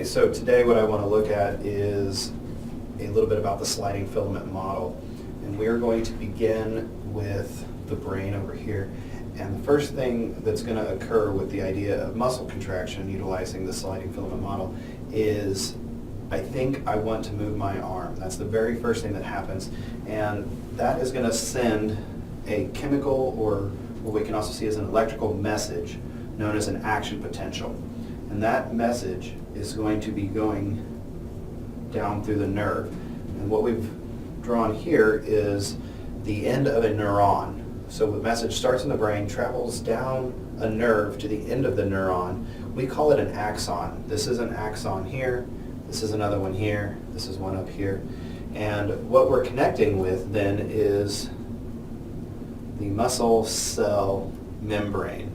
Okay, so today what I want to look at is a little bit about the sliding filament model. And we're going to begin with the brain over here. And the first thing that's going to occur with the idea of muscle contraction utilizing the sliding filament model is I think I want to move my arm. That's the very first thing that happens. And that is going to send a chemical, or what we can also see as an electrical message, known as an action potential. And that message is going to be going down through the nerve. And what we've drawn here is the end of a neuron. So the message starts in the brain, travels down a nerve to the end of the neuron. We call it an axon. This is an axon here. This is another one here. This is one up here. And what we're connecting with then is the muscle cell membrane.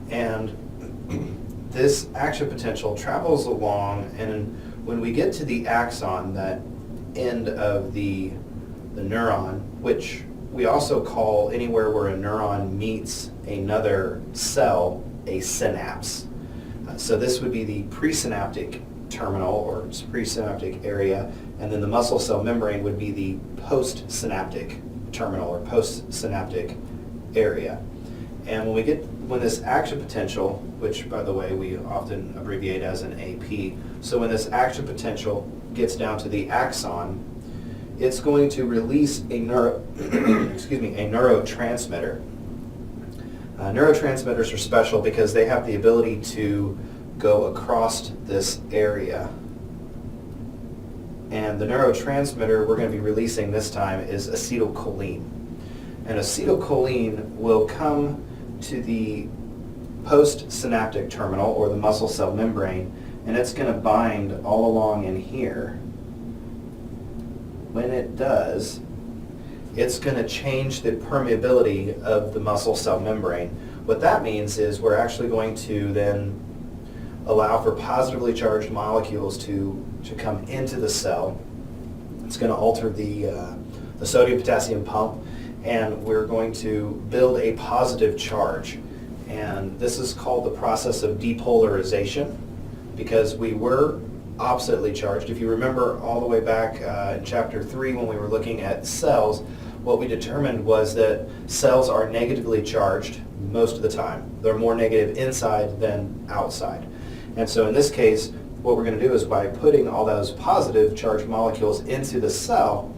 And this action potential travels along, and when we get to the axon, that end of the neuron, which we also call anywhere where a neuron meets another cell a synapse. So this would be the presynaptic terminal or presynaptic area, and then the muscle cell membrane would be the postsynaptic terminal or postsynaptic area. And when this action potential, which by the way we often abbreviate as an AP, so when this action potential gets down to the axon, it's going to release a neurotransmitter. Neurotransmitters are special because they have the ability to go across this area. And the neurotransmitter we're going to be releasing this time is acetylcholine. And acetylcholine will come to the postsynaptic terminal, or the muscle cell membrane, and it's going to bind all along in here. When it does, it's going to change the permeability of the muscle cell membrane. What that means is we're actually going to then allow for positively charged molecules to come into the cell. It's going to alter the sodium-potassium pump, and we're going to build a positive charge. And this is called the process of depolarization, because we were oppositely charged. If you remember all the way back in chapter 3 when we were looking at cells, what we determined was that cells are negatively charged most of the time. They're more negative inside than outside. And so in this case, what we're going to do is by putting all those positive charged molecules into the cell,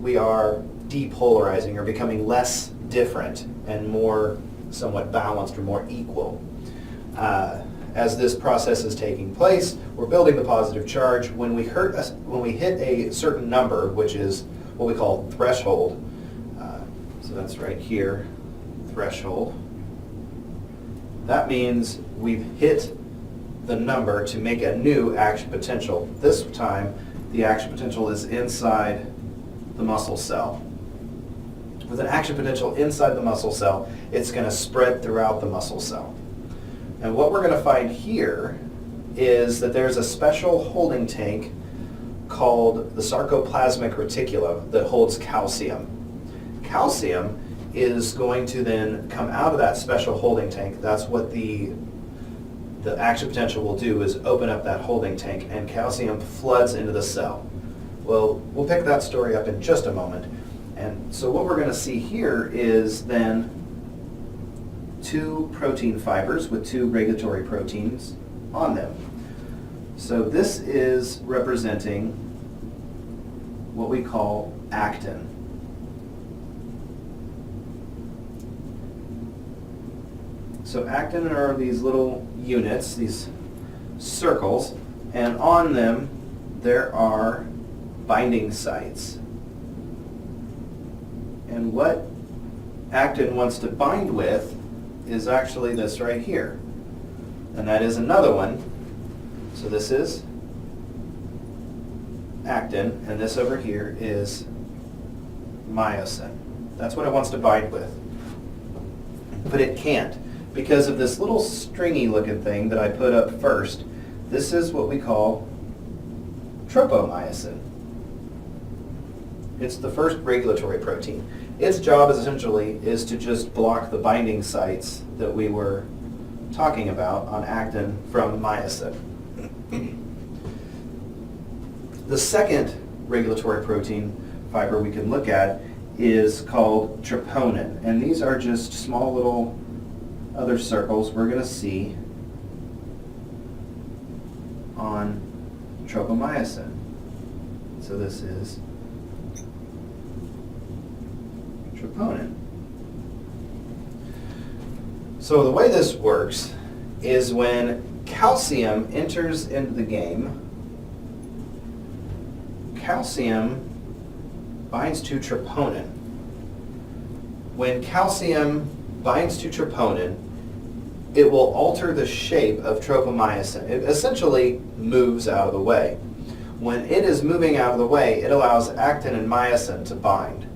we are depolarizing, or becoming less different and more somewhat balanced or more equal. As this process is taking place, we're building the positive charge. When we hit a certain number, which is what we call threshold, so that's right here, threshold, that means we've hit the number to make a new action potential. This time, the action potential is inside the muscle cell. With an action potential inside the muscle cell, it's going to spread throughout the muscle cell. And what we're going to find here is that there's a special holding tank called the sarcoplasmic reticulum that holds calcium. Calcium is going to then come out of that special holding tank. That's what the action potential will do, is open up that holding tank, and calcium floods into the cell. Well, we'll pick that story up in just a moment. And so what we're going to see here is then two protein fibers with two regulatory proteins on them. So this is representing what we call actin. So actin are these little units, these circles, and on them there are binding sites. And what actin wants to bind with is actually this right here. And that is another one. So this is actin, and this over here is myosin. That's what it wants to bind with. But it can't, because of this little stringy looking thing that I put up first. This is what we call tropomyosin. It's the first regulatory protein. Its job essentially is to just block the binding sites that we were talking about on actin from myosin. The second regulatory protein fiber we can look at is called troponin, and these are just small little other circles we're going to see on tropomyosin. So this is troponin. So the way this works is when calcium enters into the game, calcium binds to troponin. When calcium binds to troponin, it will alter the shape of tropomyosin. It essentially moves out of the way. When it is moving out of the way, it allows actin and myosin to bind.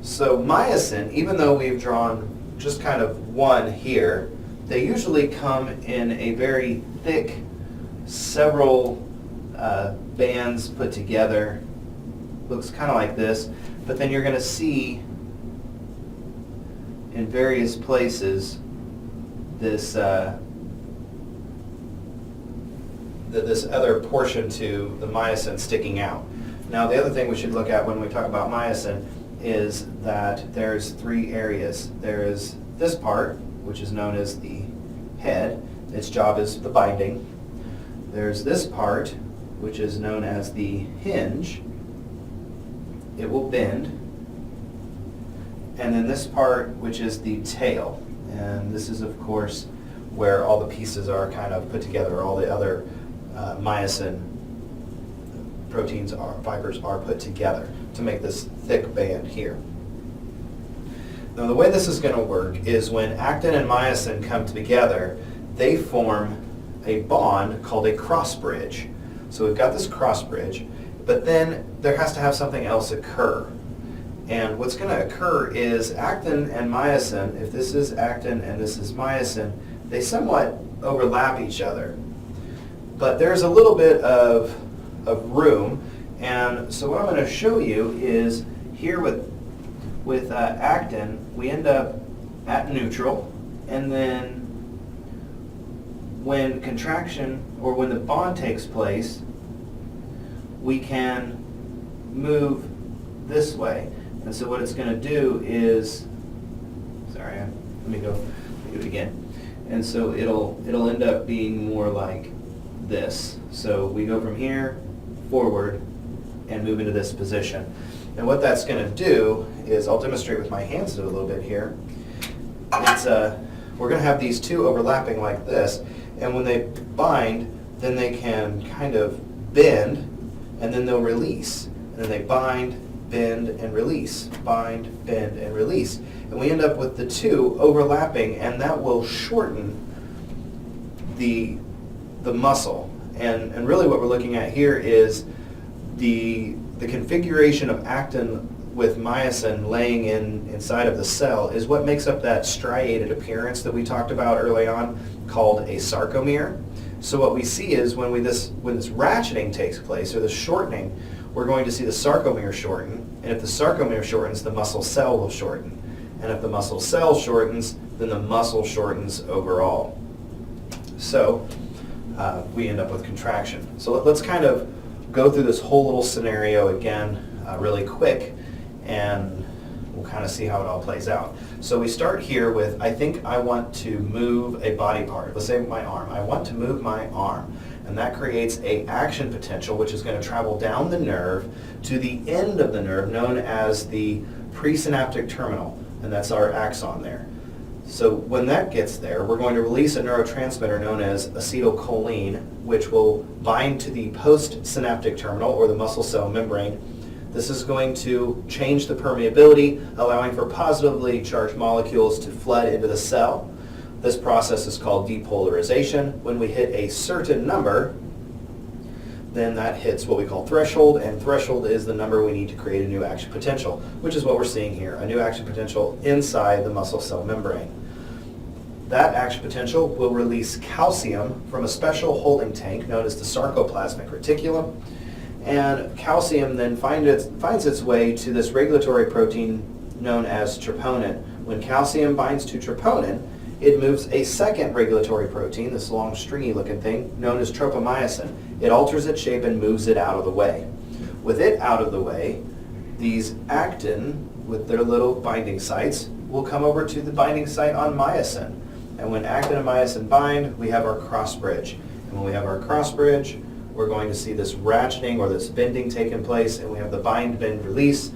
So myosin, even though we've drawn just kind of one here, they usually come in a very thick, several bands put together. Looks kind of like this, but then you're going to see in various places this this other portion to the myosin sticking out. Now the other thing we should look at when we talk about myosin is that there's three areas. There is this part, which is known as the head. Its job is the binding. There's this part, which is known as the hinge. It will bend. And then this part, which is the tail. And this is, of course, where all the pieces are kind of put together, all the other myosin proteins fibers are put together to make this thick band here. Now the way this is going to work is when actin and myosin come together, they form a bond called a cross bridge. So we've got this cross bridge, but then there has to have something else occur. And what's going to occur is actin and myosin, if this is actin and this is myosin, they somewhat overlap each other. But there's a little bit of room, and so what I'm going to show you is here with actin, we end up at neutral, and then when contraction, or when the bond takes place, we can move this way. And so what it's going to do is, let me do it again. And so it'll end up being more like this. So we go from here forward and move into this position. And what that's going to do is, I'll demonstrate with my hands a little bit here. It's we're going to have these two overlapping like this, and when they bind, then they can kind of bend, and then they'll release. And then they bind, bend, and release. Bind, bend, and release. And we end up with the two overlapping, and that will shorten the muscle. And really what we're looking at here is the configuration of actin with myosin laying inside of the cell is what makes up that striated appearance that we talked about early on, called a sarcomere. So what we see is when this ratcheting takes place, or the shortening, we're going to see the sarcomere shorten. And if the sarcomere shortens, the muscle cell will shorten. And if the muscle cell shortens, then the muscle shortens overall. So we end up with contraction. So let's kind of go through this whole little scenario again really quick, and we'll kind of see how it all plays out. So we start here with, I think I want to move a body part. Let's say my arm. I want to move my arm. And that creates an action potential, which is going to travel down the nerve to the end of the nerve, known as the presynaptic terminal. And that's our axon there. So when that gets there, we're going to release a neurotransmitter known as acetylcholine, which will bind to the postsynaptic terminal, or the muscle cell membrane. This is going to change the permeability, allowing for positively charged molecules to flood into the cell. This process is called depolarization. When we hit a certain number, then that hits what we call threshold, and threshold is the number we need to create a new action potential, which is what we're seeing here, a new action potential inside the muscle cell membrane. That action potential will release calcium from a special holding tank known as the sarcoplasmic reticulum, and calcium then finds its way to this regulatory protein known as troponin. When calcium binds to troponin, it moves a second regulatory protein, this long stringy looking thing, known as tropomyosin. It alters its shape and moves it out of the way. With it out of the way, these actin, with their little binding sites, will come over to the binding site on myosin. And when actin and myosin bind, we have our cross bridge. And when we have our cross bridge, we're going to see this ratcheting or this bending taking place, and we have the bind, bend, release,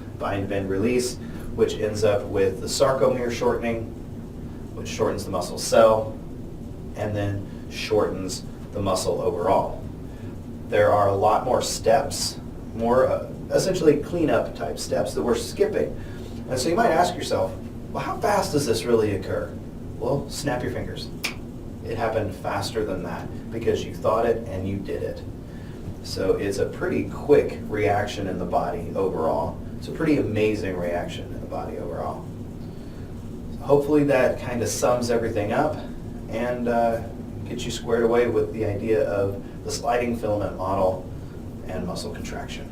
which ends up with the sarcomere shortening, which shortens the muscle cell, and then shortens the muscle overall. There are a lot more steps, more essentially cleanup type steps that we're skipping. And so you might ask yourself, well, how fast does this really occur? Well, snap your fingers. It happened faster than that because you thought it and you did it. So it's a pretty quick reaction in the body overall. It's a pretty amazing reaction in the body overall. Hopefully that kind of sums everything up and gets you squared away with the idea of the sliding filament model and muscle contraction.